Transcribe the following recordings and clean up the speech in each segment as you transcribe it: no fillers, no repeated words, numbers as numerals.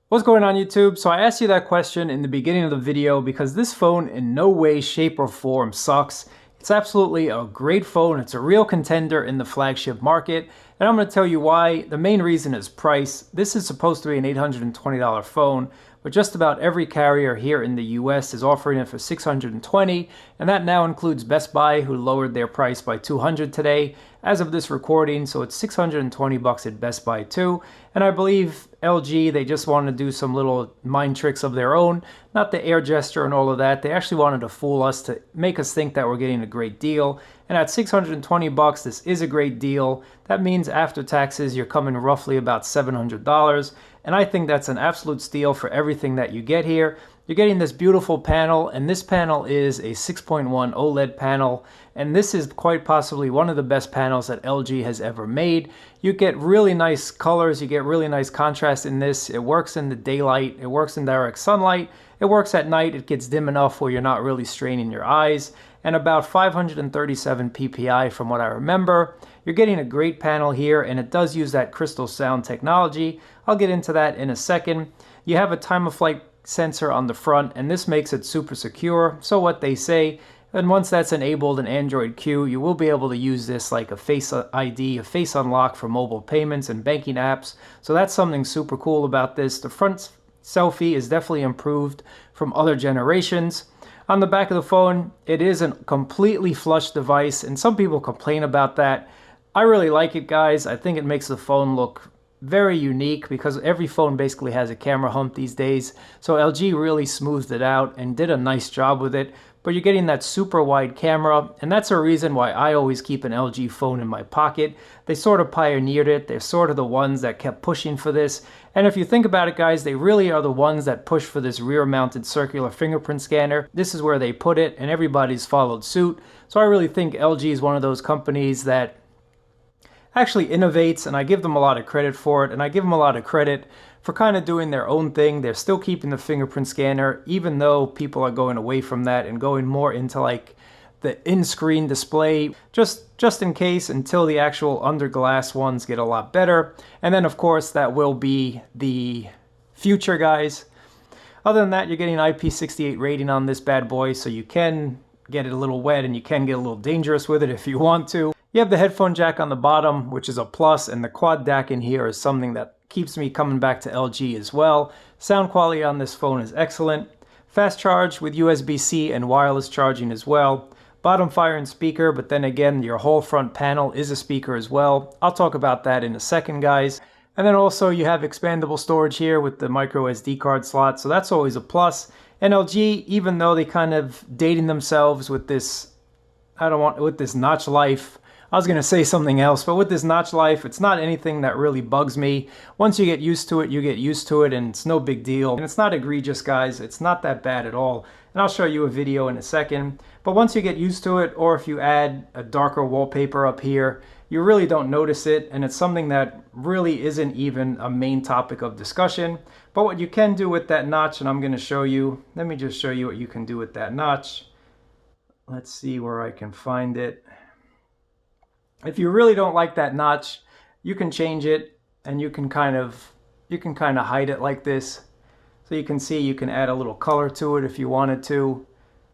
What's going on YouTube? So I asked you that question in the beginning of the video because this phone in no way, shape, or form sucks. It's absolutely a great phone. It's a real contender in the flagship market, and I'm going to tell you why. The main reason is price. This is supposed to be an $820 phone, but just about every carrier here in the US is offering it for $620, and that now includes Best Buy, who lowered their price by $200 today as of this recording, so it's $620 at Best Buy too. And I believe LG, they just wanted to do some little mind tricks of their own, not the air gesture and all of that. They actually wanted to fool us to make us think that we're getting a great deal. And at $620, this is a great deal. That means after taxes, you're coming roughly about $700. And I think that's an absolute steal for everything that you get here. You're getting this beautiful panel, and this panel is a 6.1 OLED panel, and this is quite possibly one of the best panels that LG has ever made. You get really nice colors, you get really nice contrast in this. It works in the daylight, it works in direct sunlight, it works at night, it gets dim enough where you're not really straining your eyes, and about 537 ppi from what I remember. You're getting a great panel here, and it does use that crystal sound technology. I'll get into that in a second. You have a time of flight sensor on the front, and this makes it super secure, so what they say. And once that's enabled in Android Q, you will be able to use this like a Face ID, a face unlock for mobile payments and banking apps. So that's something super cool about this. The front selfie is definitely improved from other generations. On the back of the phone, it is a completely flush device, and some people complain about that. I really like it, guys. I think it makes the phone look very unique because every phone basically has a camera hump these days. So LG really smoothed it out and did a nice job with it. But you're getting that super wide camera, and that's a reason why I always keep an LG phone in my pocket. They sort of pioneered it. They're sort of the ones that kept pushing for this. And if you think about it, guys, they really are the ones that push for this rear-mounted circular fingerprint scanner. This is where they put it, and everybody's followed suit. So I really think LG is one of those companies that actually innovates, and I give them a lot of credit for it, and I give them a lot of credit for kind of doing their own thing. They're still keeping the fingerprint scanner, even though people are going away from that and going more into like the in-screen display, just in case, until the actual under glass ones get a lot better. And then of course that will be the future, guys. Other than that, you're getting IP68 rating on this bad boy, so you can get it a little wet and you can get a little dangerous with it if you want to. You have the headphone jack on the bottom, which is a plus, and the quad DAC in here is something that keeps me coming back to LG as well. Sound quality on this phone is excellent. Fast charge with USB-C and wireless charging as well. Bottom firing speaker, but then again, your whole front panel is a speaker as well. I'll talk about that in a second, guys. And then also you have expandable storage here with the micro SD card slot, so that's always a plus. And LG, even though they kind of dating themselves with this, with this notch life, I was going to say something else, but with this notch life, it's not anything that really bugs me. Once you get used to it, you get used to it, and it's no big deal. And it's not egregious, guys. It's not that bad at all. And I'll show you a video in a second. But once you get used to it, or if you add a darker wallpaper up here, you really don't notice it, and it's something that really isn't even a main topic of discussion. But what you can do with that notch, and I'm going to show you, let me just show you what you can do with that notch. Let's see where I can find it. If you really don't like that notch, you can change it, and you can kind of hide it like this. So you can see you can add a little color to it if you wanted to.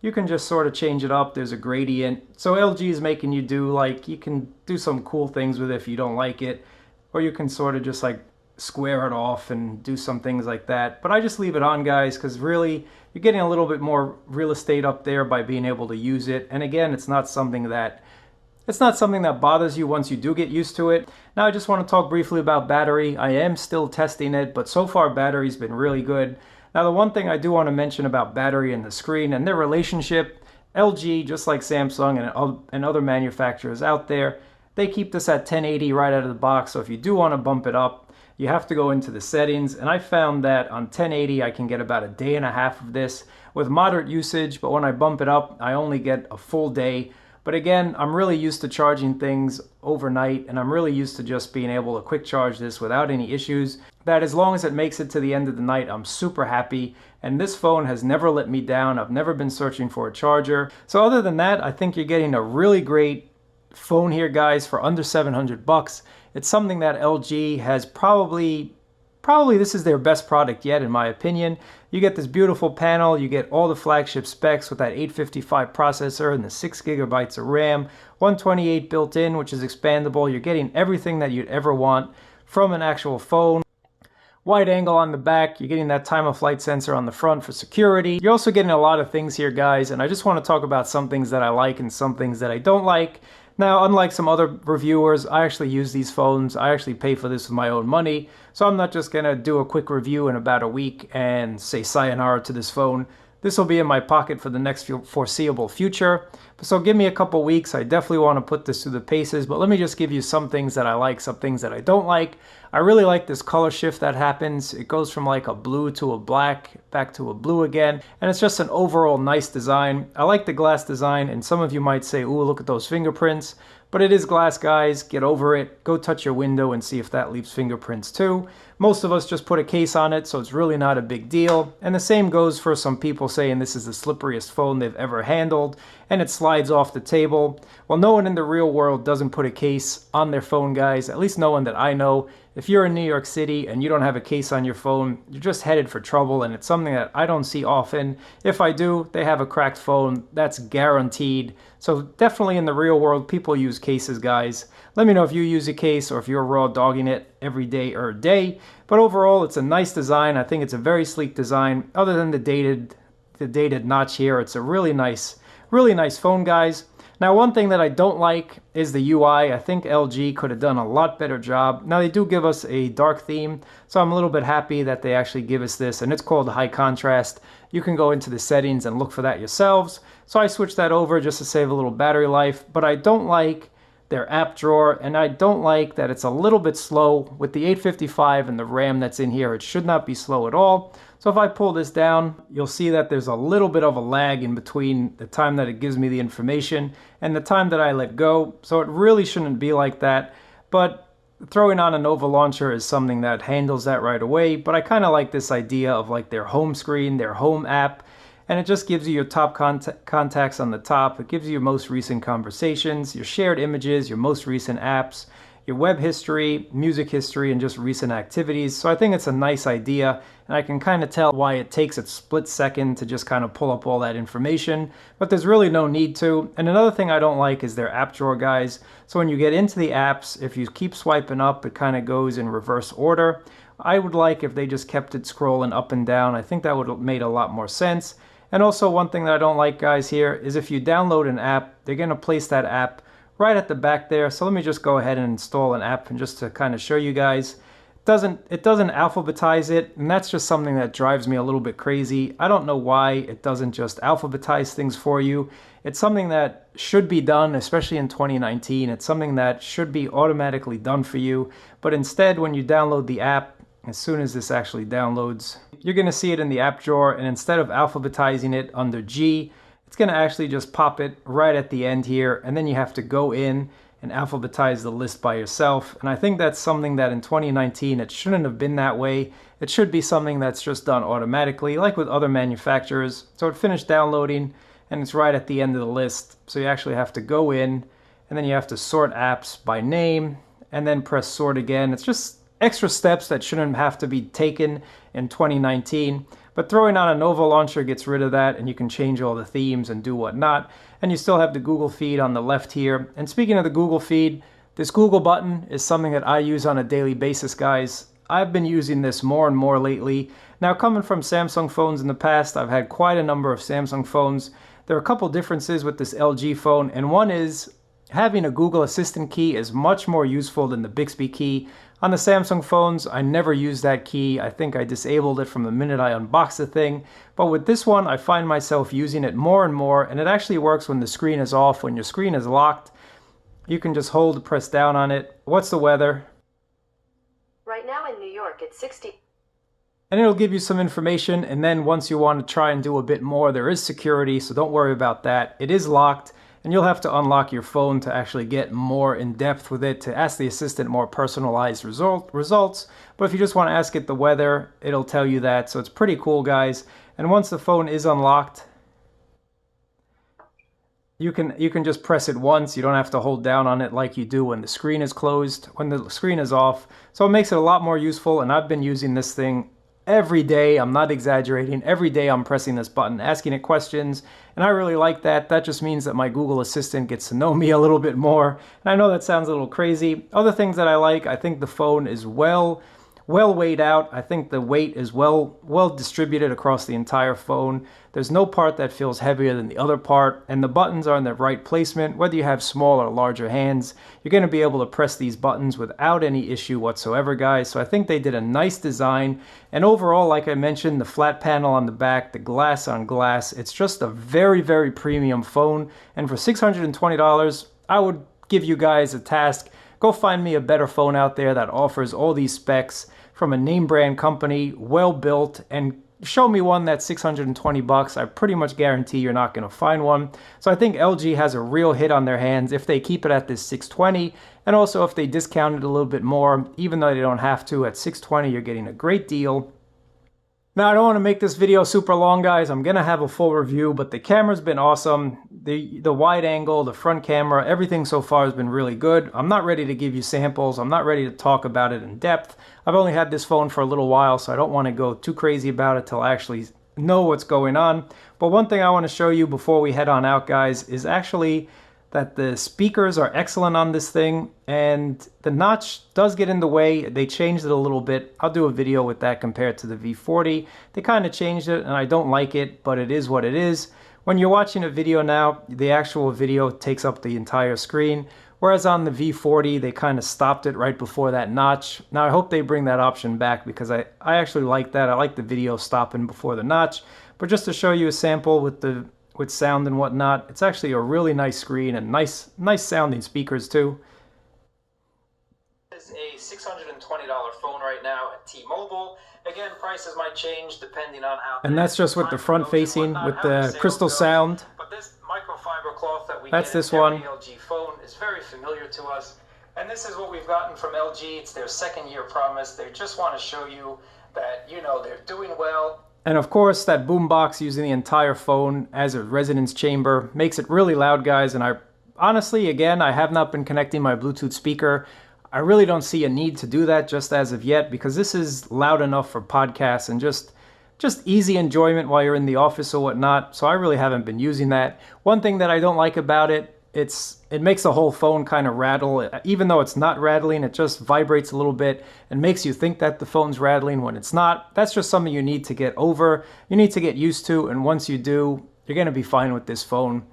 You can just sort of change it up. There's a gradient. So LG is making you do, like, you can do some cool things with it if you don't like it, or you can sort of just like square it off and do some things like that. But I just leave it on, guys, because really you're getting a little bit more real estate up there by being able to use it. And again, it's not something that bothers you once you do get used to it. Now I just want to talk briefly about battery. I am still testing it, but so far battery's been really good. Now the one thing I do want to mention about battery and the screen and their relationship, LG, just like Samsung and other manufacturers out there, they keep this at 1080 right out of the box. So if you do want to bump it up, you have to go into the settings. And I found that on 1080, I can get about a day and a half of this with moderate usage. But when I bump it up, I only get a full day. But again, I'm really used to charging things overnight, and I'm really used to just being able to quick charge this without any issues. That as long as it makes it to the end of the night, I'm super happy. And this phone has never let me down. I've never been searching for a charger. So other than that, I think you're getting a really great phone here, guys, for under $700. It's something that LG has probably probably this is their best product yet in my opinion. You get this beautiful panel, you get all the flagship specs with that 855 processor and the 6 gigabytes of RAM, 128 built in, which is expandable. You're getting everything that you'd ever want from an actual phone. Wide angle on the back, you're getting that time of flight sensor on the front for security. You're also getting a lot of things here, guys, and I just want to talk about some things that I like and some things that I don't like. Now, unlike some other reviewers, I actually use these phones. I actually pay for this with my own money, so I'm not just going to do a quick review in about a week and say sayonara to this phone. This will be in my pocket for the next foreseeable future. So give me a couple weeks. I definitely want to put this through the paces, but let me just give you some things that I like, some things that I don't like. I really like this color shift that happens. It goes from like a blue to a black, back to a blue again, and it's just an overall nice design. I like the glass design, and some of you might say, ooh, look at those fingerprints. But it is glass, guys. Get over it. Go touch your window and see if that leaves fingerprints too. Most of us just put a case on it, so it's really not a big deal. And the same goes for some people saying this is the slipperiest phone they've ever handled, and it slides off the table. Well, no one in the real world doesn't put a case on their phone, guys. At least no one that I know. If you're in New York City and you don't have a case on your phone, you're just headed for trouble, and it's something that I don't see often. If I do, they have a cracked phone. That's guaranteed. So definitely in the real world, people use cases, guys. Let me know if you use a case or if you're raw dogging it every day or a day. But overall, it's a nice design. I think it's a very sleek design. Other than the dated notch here, it's a really nice phone, guys. Now, one thing that I don't like is the UI. I think LG could have done a lot better job. Now, they do give us a dark theme, so I'm a little bit happy that they actually give us this, and it's called high contrast. You can go into the settings and look for that yourselves. So I switched that over just to save a little battery life, but I don't like their app drawer, and I don't like that it's a little bit slow. With the 855 and the RAM that's in here, it should not be slow at all. So if I pull this down, you'll see that there's a little bit of a lag in between the time that it gives me the information and the time that I let go. So it really shouldn't be like that. But throwing on a Nova launcher is something that handles that right away. But I kind of like this idea of like their home screen, their home app. And it just gives you your top contacts on the top. It gives you your most recent conversations, your shared images, your most recent apps, your web history, music history, and just recent activities. So I think it's a nice idea, and I can kind of tell why it takes a split second to just kind of pull up all that information, but there's really no need to. And another thing I don't like is their app drawer, guys. So when you get into the apps, if you keep swiping up, it kind of goes in reverse order. I would like if they just kept it scrolling up and down. I think that would have made a lot more sense. And also one thing that I don't like, guys, here is if you download an app, they're going to place that app right at the back there. So let me just go ahead and install an app, and just to kind of show you guys, it doesn't alphabetize it, and that's just something that drives me a little bit crazy. I don't know why it doesn't just alphabetize things for you. It's something that should be done, especially in 2019. It's something that should be automatically done for you. But instead, when you download the app, as soon as this actually downloads, you're going to see it in the app drawer, and instead of alphabetizing it under G, it's going to actually just pop it right at the end here, and then you have to go in and alphabetize the list by yourself. And I think that's something that in 2019, it shouldn't have been that way. It should be something that's just done automatically, like with other manufacturers. So it finished downloading, and it's right at the end of the list. So you actually have to go in, and then you have to sort apps by name, and then press sort again. It's just extra steps that shouldn't have to be taken in 2019. But throwing on a Nova launcher gets rid of that, and you can change all the themes and do whatnot. And you still have the Google feed on the left here. And speaking of the Google feed, this Google button is something that I use on a daily basis, guys. I've been using this more and more lately. Now, coming from Samsung phones in the past, I've had quite a number of Samsung phones. There are a couple differences with this LG phone, and one is having a Google Assistant key is much more useful than the Bixby key. On the Samsung phones, I never use that key. I think I disabled it from the minute I unboxed the thing. But with this one, I find myself using it more and more, and it actually works when the screen is off. When your screen is locked, you can just hold, press down on it. What's the weather? Right now in New York, it's 60. And it'll give you some information, and then once you want to try and do a bit more, there is security, so don't worry about that. It is locked, and you'll have to unlock your phone to actually get more in depth with it, to ask the assistant more personalized results. But if you just want to ask it the weather, it'll tell you that. So it's pretty cool, guys. And once the phone is unlocked, you can just press it once. You don't have to hold down on it like you do when the screen is closed, when the screen is off. So it makes it a lot more useful, and I've been using this thing every day. I'm not exaggerating. Every day I'm pressing this button, asking it questions, and I really like that. That just means that my Google Assistant gets to know me a little bit more. And I know that sounds a little crazy. Other things that I like, I think the phone is well weighed out. I think the weight is well distributed across the entire phone. There's no part that feels heavier than the other part, and the buttons are in the right placement. Whether you have small or larger hands, you're going to be able to press these buttons without any issue whatsoever, guys. So I think they did a nice design, and overall, like I mentioned, the flat panel on the back, the glass on glass, it's just a very, very premium phone. And for $620, I would give you guys a task. Go find me a better phone out there that offers all these specs from a name brand company, well built, and show me one that's 620 bucks. I pretty much guarantee you're not going to find one. So I think LG has a real hit on their hands if they keep it at this 620, and also if they discount it a little bit more, even though they don't have to. At 620, you're getting a great deal. Now, I don't want to make this video super long, guys. I'm going to have a full review, but the camera's been awesome. The wide angle, the front camera, everything so far has been really good. I'm not ready to give you samples. I'm not ready to talk about it in depth. I've only had this phone for a little while, so I don't want to go too crazy about it till I actually know what's going on. But one thing I want to show you before we head on out, guys, is actually that the speakers are excellent on this thing, and the notch does get in the way. They changed it a little bit. I'll do a video with that compared to the V40. They kind of changed it, and I don't like it, but it is what it is. When you're watching a video now, the actual video takes up the entire screen, whereas on the V40, they kind of stopped it right before that notch. Now, I hope they bring that option back, because I actually like that. I like the video stopping before the notch. But just to show you a sample with sound and whatnot, it's actually a really nice screen and nice sounding speakers too. This is a $620 phone right now at T-Mobile. Again, prices might change depending on how. And that's just with the front facing with the crystal sound. But this microfiber cloth that we get in every LG phone is very familiar to us. And this is what we've gotten from LG. It's their second year promise. They just want to show you that, you know, they're doing well. And of course, that boombox using the entire phone as a resonance chamber makes it really loud, guys. And I honestly, again, I have not been connecting my Bluetooth speaker. I really don't see a need to do that just as of yet, because this is loud enough for podcasts and just easy enjoyment while you're in the office or whatnot. So I really haven't been using that. One thing that I don't like about it, it makes the whole phone kind of rattle. Even though it's not rattling, it just vibrates a little bit and makes you think that the phone's rattling when it's not. That's just something you need to get over. You need to get used to, and once you do, you're going to be fine with this phone.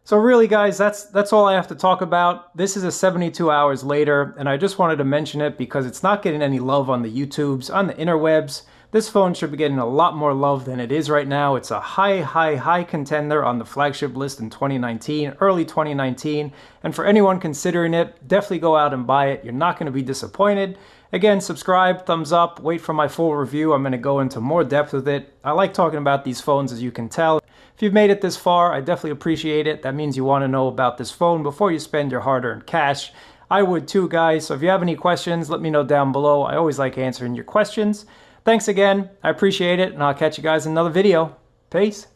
So really, guys, that's all I have to talk about. This is a 72 hours later, and I just wanted to mention it because it's not getting any love on the YouTubes, on the interwebs. This phone should be getting a lot more love than it is right now. It's a high contender on the flagship list in 2019, early 2019. And for anyone considering it, definitely go out and buy it. You're not going to be disappointed. Again, subscribe, thumbs up, wait for my full review. I'm going to go into more depth with it. I like talking about these phones, as you can tell. If you've made it this far, I definitely appreciate it. That means you want to know about this phone before you spend your hard-earned cash. I would too, guys. So if you have any questions, let me know down below. I always like answering your questions. Thanks again. I appreciate it, and I'll catch you guys in another video. Peace.